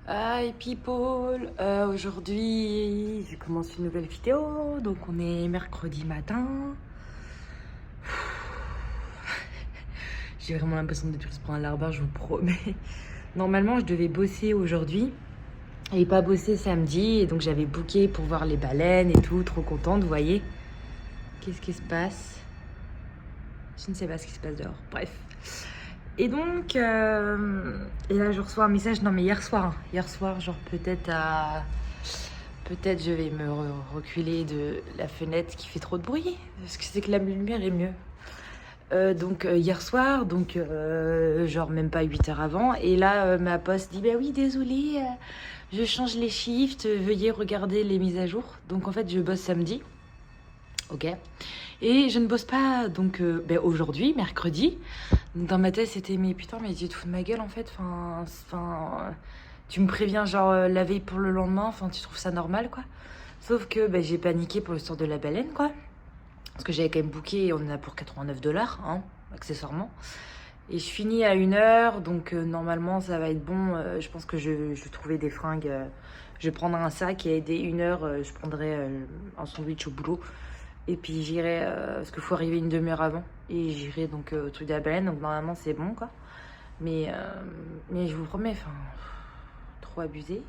Hi people, aujourd'hui je commence une nouvelle vidéo, donc on est mercredi matin. J'ai vraiment l'impression d'être prise pour un larbin, je vous promets. Normalement je devais bosser aujourd'hui et pas bosser samedi, et donc j'avais booké pour voir les baleines et tout, trop contente, vous voyez. Qu'est-ce qui se passe? Je ne sais pas ce qui se passe dehors, bref. Et donc, et là je reçois un message, non mais hier soir, genre peut-être je vais me reculer de la fenêtre qui fait trop de bruit, parce que c'est que la lumière est mieux. Donc hier soir, genre même pas 8 heures avant, et là ma poste dit, bah oui désolé, je change les shifts, veuillez regarder les mises à jour. Donc en fait je bosse samedi, ok, et je ne bosse pas donc aujourd'hui, mercredi. Dans ma tête, c'était mais putain, mais tu te fous de ma gueule en fait. Tu me préviens genre la veille pour le lendemain. Enfin, tu trouves ça normal quoi. Sauf que j'ai paniqué pour l'histoire de la baleine quoi. Parce que j'avais quand même booké, on en a pour 89$, hein, accessoirement. Et je finis à 1h, donc normalement ça va être bon. Je pense que je vais trouver des fringues. Je prendrai un sac et dès 1h, je prendrai un sandwich au boulot. Et puis j'irai, parce qu'il faut arriver une demi-heure avant. Et j'irai donc au truc de la baleine, donc normalement c'est bon quoi. Mais je vous promets, enfin, trop abusé.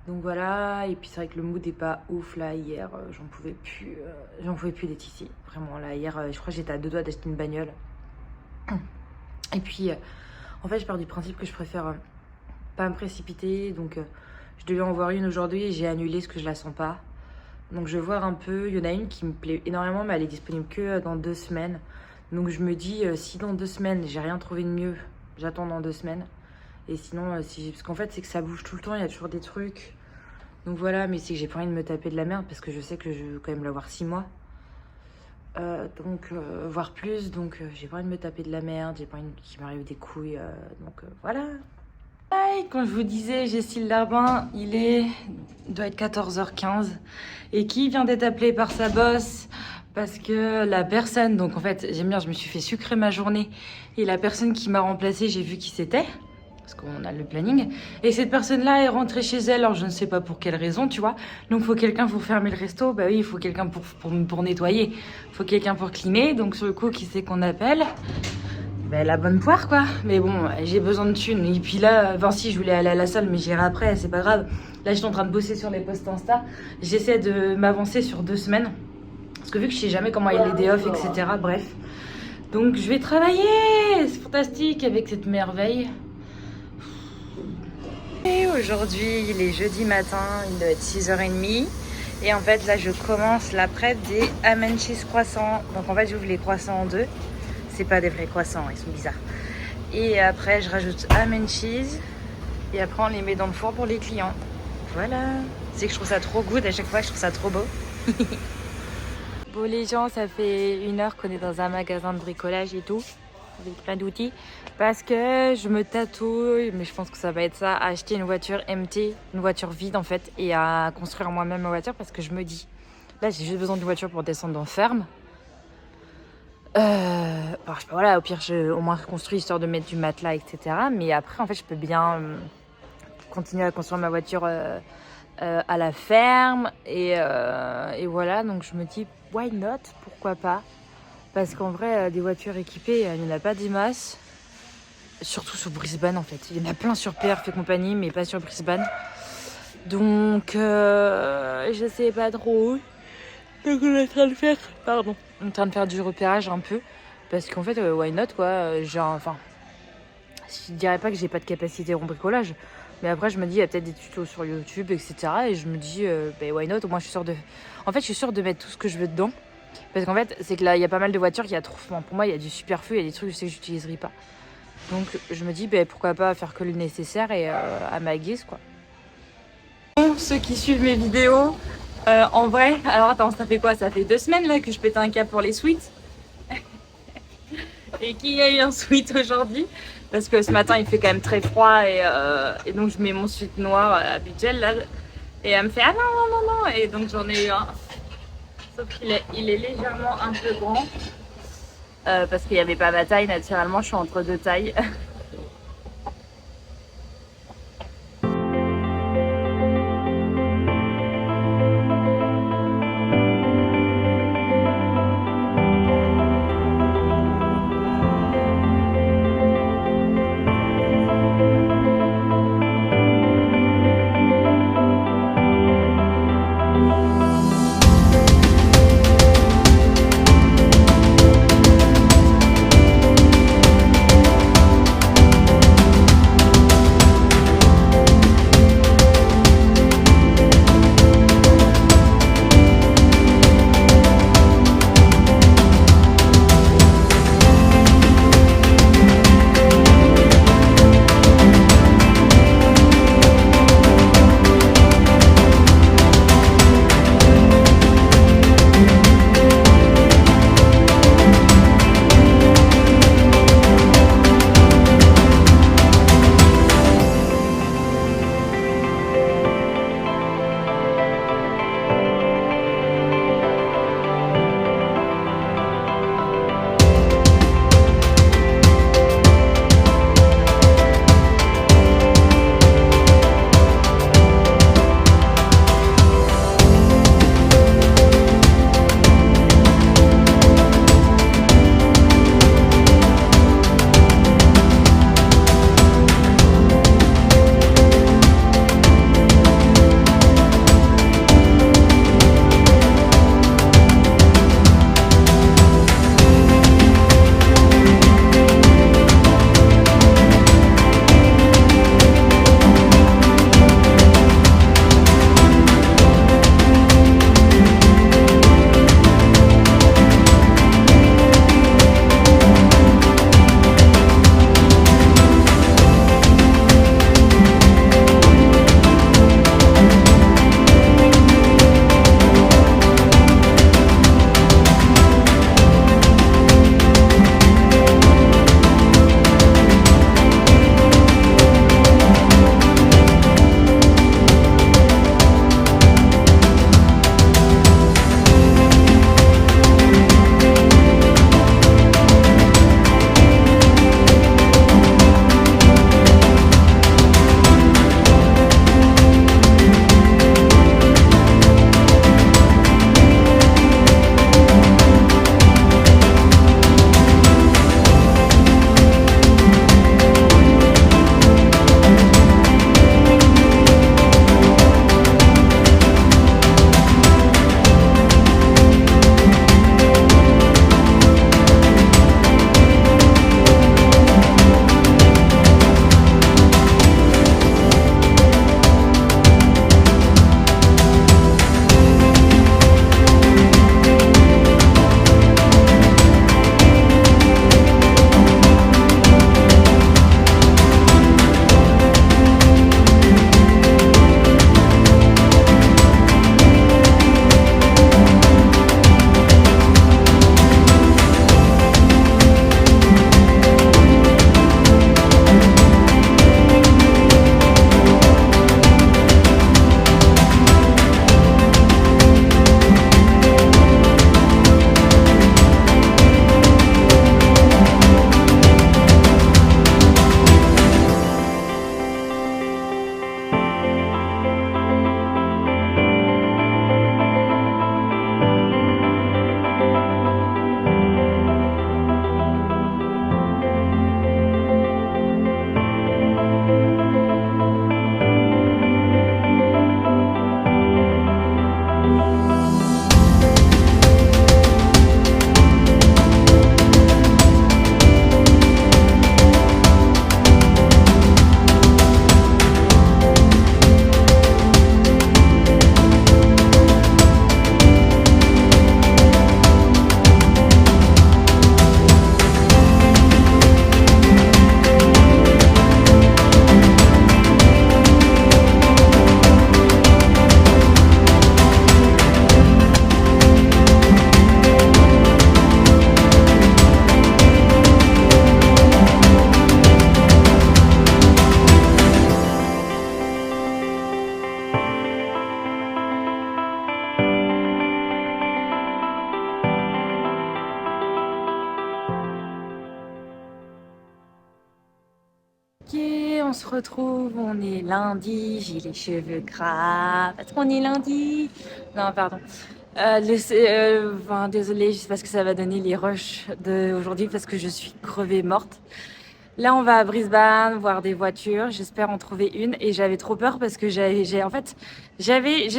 Donc voilà, et puis c'est vrai que le mood est pas ouf là, hier, j'en pouvais plus d'être ici. Vraiment là, hier, je crois que j'étais à 2 doigts d'acheter une bagnole. Et puis, en fait, je pars du principe que je préfère pas me précipiter. Donc je devais en voir une aujourd'hui et j'ai annulé parce que je la sens pas. Donc je vais voir un peu, il y en a une qui me plaît énormément mais elle est disponible que dans 2 semaines. Donc je me dis si dans 2 semaines j'ai rien trouvé de mieux, j'attends dans 2 semaines. Et sinon, parce qu'en fait c'est que ça bouge tout le temps, il y a toujours des trucs. Donc voilà, mais c'est que j'ai pas envie de me taper de la merde parce que je sais que je vais quand même l'avoir 6 mois. Voire plus, donc j'ai pas envie de me taper de la merde, j'ai pas envie qu'il m'arrive des couilles, voilà. Quand je vous disais, Jessil Larbin, doit être 14h15. Et qui vient d'être appelé par sa boss parce que la personne, donc en fait, j'aime bien, je me suis fait sucrer ma journée. Et la personne qui m'a remplacée, j'ai vu qui c'était, parce qu'on a le planning. Et cette personne-là est rentrée chez elle, alors je ne sais pas pour quelle raison, tu vois. Donc il faut quelqu'un pour fermer le resto, bah oui, il faut quelqu'un pour nettoyer. Il faut quelqu'un pour cleaner, donc sur le coup, qui c'est qu'on appelle? La bonne poire quoi, mais bon j'ai besoin de thunes. Et puis là, si je voulais aller à la salle mais j'irai après, c'est pas grave. Là je suis en train de bosser sur les posts Insta, j'essaie de m'avancer sur 2 semaines. Parce que vu que je sais jamais comment il y a les day off, etc. Bref, donc je vais travailler, c'est fantastique avec cette merveille. Et aujourd'hui il est jeudi matin, il doit être 6h30. Et en fait là je commence l'après des ham and cheese croissants. Donc en fait j'ouvre les croissants en deux. C'est pas des vrais croissants, ils sont bizarres. Et après, je rajoute ham and cheese. Et après, on les met dans le four pour les clients. Voilà. C'est que je trouve ça trop good. À chaque fois, je trouve ça trop beau. Bon, les gens, ça fait 1 heure qu'on est dans un magasin de bricolage et tout. Avec plein d'outils. Parce que je me tatouille, mais je pense que ça va être ça, à acheter une voiture empty, une voiture vide en fait. Et à construire moi-même ma voiture parce que je me dis, là, j'ai juste besoin d'une voiture pour descendre en ferme. Voilà, au pire, au moins reconstruis histoire de mettre du matelas, etc. Mais après, en fait, je peux bien continuer à construire ma voiture à la ferme. Et voilà, donc je me dis, why not? Pourquoi pas? Parce qu'en vrai, des voitures équipées, il n'y en a pas des masses. Surtout sur Brisbane, en fait. Il y en a plein sur Perth et compagnie, mais pas sur Brisbane. Donc, je sais pas trop. Donc on est en train de faire, pardon, on est en train de faire du repérage un peu. Parce qu'en fait, why not quoi, je dirais pas que j'ai pas de capacité en bricolage. Mais après, je me dis, il y a peut-être des tutos sur YouTube, etc. Et je me dis, why not, au moins je suis sûre de... En fait, je suis sûre de mettre tout ce que je veux dedans. Parce qu'en fait, c'est que là, il y a pas mal de voitures qui a trop... Enfin, pour moi, il y a du superflu, il y a des trucs que je sais que j'utiliserai pas. Donc, je me dis, pourquoi pas faire que le nécessaire et à ma guise, quoi. Bon, ceux qui suivent mes vidéos... en vrai, alors attends, ça fait quoi? Ça fait 2 semaines là que je pète un cap pour les sweats. Et qui a eu un sweat aujourd'hui? Parce que ce matin il fait quand même très froid et donc je mets mon sweat noir habituel là. Et elle me fait ah non non non non, et donc j'en ai eu un. Sauf qu'il est légèrement un peu grand parce qu'il n'y avait pas ma taille. Naturellement je suis entre 2 tailles. retrouve, on est lundi, j'ai les cheveux gras, parce qu'on est lundi. Non, pardon. Désolée, je sais pas ce que ça va donner les rushs d'aujourd'hui parce que je suis crevée morte. Là, on va à Brisbane voir des voitures. J'espère en trouver une. Et j'avais trop peur parce que j'ai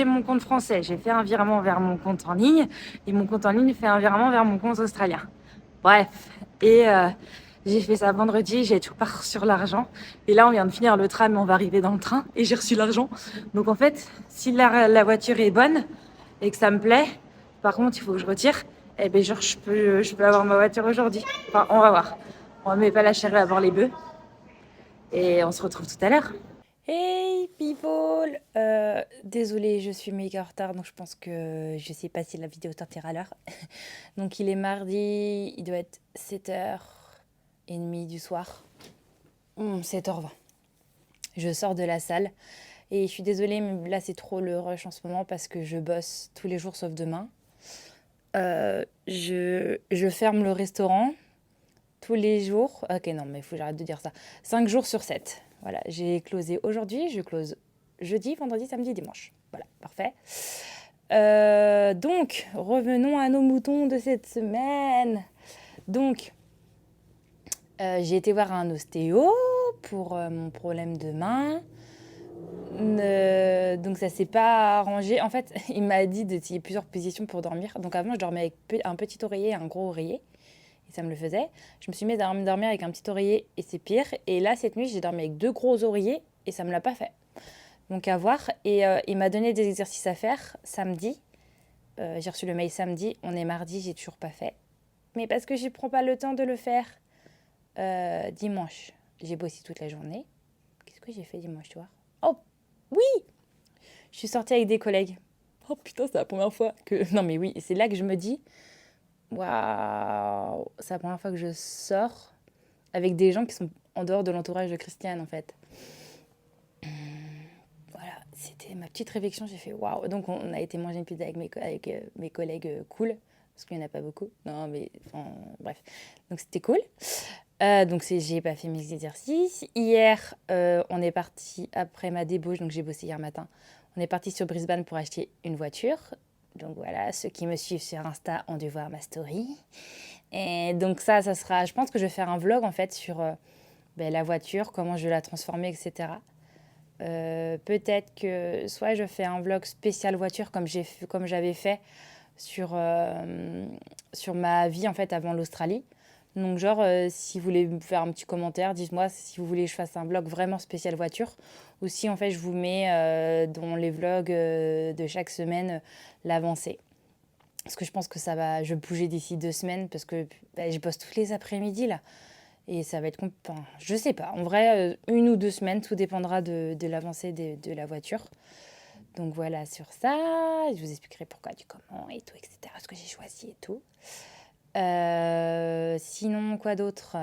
mon compte français. J'ai fait un virement vers mon compte en ligne et mon compte en ligne fait un virement vers mon compte australien. Bref. Et j'ai fait ça vendredi. J'ai tout part sur l'argent. Et là, on vient de finir le tram et on va arriver dans le train et j'ai reçu l'argent. Donc en fait, si la voiture est bonne et que ça me plaît, par contre, il faut que je retire. Eh ben, genre, je peux avoir ma voiture aujourd'hui. Enfin, on va voir. On ne met pas la charrue avant les bœufs. Et on se retrouve tout à l'heure. Hey people, désolée, je suis méga en retard, donc je pense que je sais pas si la vidéo sortira à l'heure. Donc il est mardi, il doit être 7h30 du soir. 7h20. Je sors de la salle et je suis désolée, mais là c'est trop le rush en ce moment parce que je bosse tous les jours sauf demain. Je ferme le restaurant tous les jours. Ok, non, mais il faut que j'arrête de dire ça. 5 jours sur 7. Voilà, j'ai closé aujourd'hui, je close jeudi, vendredi, samedi, dimanche. Voilà, parfait. Donc, revenons à nos moutons de cette semaine. Donc, j'ai été voir un ostéo pour mon problème de main. Donc ça s'est pas arrangé. En fait, il m'a dit d'essayer plusieurs positions pour dormir. Donc avant, je dormais avec un petit oreiller et un gros oreiller. Et ça me le faisait. Je me suis mise à dormir avec un petit oreiller et c'est pire. Et là, cette nuit, j'ai dormi avec 2 gros oreillers et ça me l'a pas fait. Donc à voir. Et il m'a donné des exercices à faire samedi. J'ai reçu le mail samedi. On est mardi, j'ai toujours pas fait. Mais parce que je prends pas le temps de le faire dimanche. J'ai bossé toute la journée. Qu'est-ce que j'ai fait dimanche soir? Oh, oui! Je suis sortie avec des collègues. Oh putain, c'est la première fois que... Non mais oui, c'est là que je me dis... Waouh, c'est la première fois que je sors avec des gens qui sont en dehors de l'entourage de Christiane, en fait. Voilà, c'était ma petite réflexion. J'ai fait waouh. Donc, on a été manger une pizza avec mes collègues cool, parce qu'il n'y en a pas beaucoup. Non, mais bref. Donc, c'était cool. Donc, j'ai pas fait mes exercices. Hier, on est parti après ma débauche, donc j'ai bossé hier matin. On est parti sur Brisbane pour acheter une voiture. Donc voilà, ceux qui me suivent sur Insta ont dû voir ma story. Et donc ça sera... Je pense que je vais faire un vlog en fait sur la voiture, comment je vais la transformer, etc. Peut-être que soit je fais un vlog spécial voiture comme j'avais fait sur ma vie en fait avant l'Australie. Donc genre, si vous voulez me faire un petit commentaire, dites-moi si vous voulez que je fasse un vlog vraiment spécial voiture. Ou si en fait je vous mets dans les vlogs de chaque semaine l'avancée. Parce que je pense que je vais bouger d'ici 2 semaines parce que je bosse tous les après-midi là. Et ça va être... Enfin, je sais pas. En vrai, 1 ou 2 semaines, tout dépendra de l'avancée de la voiture. Donc voilà sur ça. Je vous expliquerai pourquoi, du comment et tout, etc. Ce que j'ai choisi et tout. Sinon, quoi d'autre?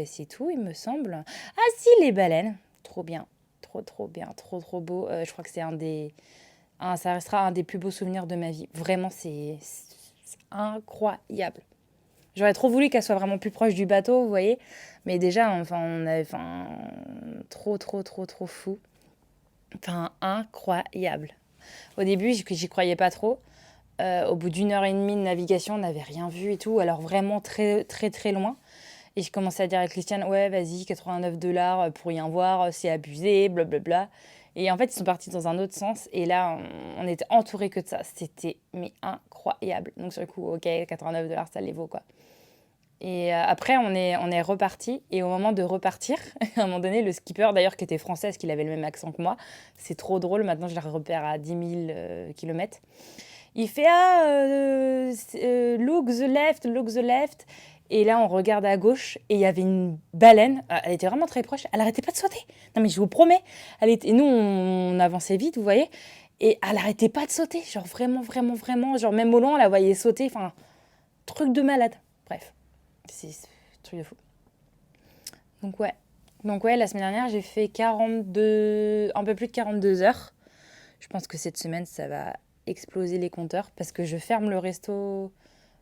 C'est tout, il me semble. Ah si, les baleines. Trop bien. Trop bien. Trop beau. Je crois que ça restera un des plus beaux souvenirs de ma vie. Vraiment, c'est incroyable. J'aurais trop voulu qu'elle soit vraiment plus proche du bateau, vous voyez. Mais déjà, trop fou. Enfin, incroyable. Au début, j'y croyais pas trop. Au bout d'1h30 de navigation, on n'avait rien vu et tout. Alors vraiment très loin. Et je commençais à dire à Christiane, ouais, vas-y, $89 pour rien voir, c'est abusé, blablabla. Et en fait, ils sont partis dans un autre sens. Et là, on était entourés que de ça. C'était incroyable. Donc sur le coup, ok, $89, ça les vaut, quoi. Et après, on est reparti. Et au moment de repartir, à un moment donné, le skipper, d'ailleurs, qui était français, parce qu'il avait le même accent que moi, c'est trop drôle. Maintenant, je le repère à 10 000 km. Il fait look the left. Et là, on regarde à gauche et il y avait une baleine. Elle était vraiment très proche. Elle arrêtait pas de sauter. Non, mais je vous promets. Et nous, on avançait vite, vous voyez. Et elle arrêtait pas de sauter. Genre vraiment. Genre même au loin, on la voyait sauter. Enfin, truc de malade. Bref, c'est truc de fou. Donc ouais, la semaine dernière, j'ai fait un peu plus de 42 heures. Je pense que cette semaine, ça va exploser les compteurs parce que je ferme le resto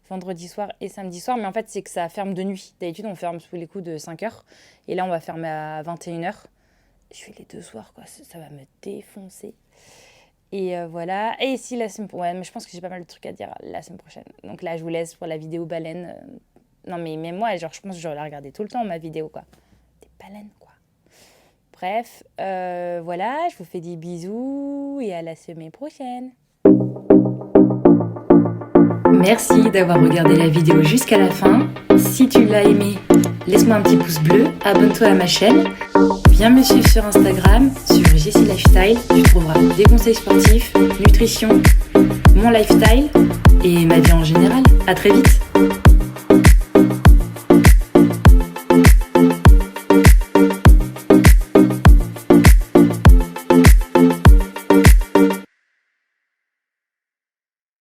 vendredi soir et samedi soir. Mais en fait, c'est que ça ferme de nuit. D'habitude, on ferme sous les coups de 5h. Et là, on va fermer à 21h. Je fais les 2 soirs, quoi. Ça va me défoncer. Et voilà. Et si la semaine... Ouais, mais je pense que j'ai pas mal de trucs à dire la semaine prochaine. Donc là, je vous laisse pour la vidéo baleine. Non, mais même moi, genre, je pense que je vais la regarder tout le temps, ma vidéo, quoi. Des baleines, quoi. Bref, voilà. Je vous fais des bisous et à la semaine prochaine. Merci d'avoir regardé la vidéo jusqu'à la fin. Si tu l'as aimé, laisse-moi un petit pouce bleu, abonne-toi à ma chaîne. Viens me suivre sur Instagram, sur Jessie Lifestyle. Tu trouveras des conseils sportifs, nutrition, mon lifestyle et ma vie en général. À très vite.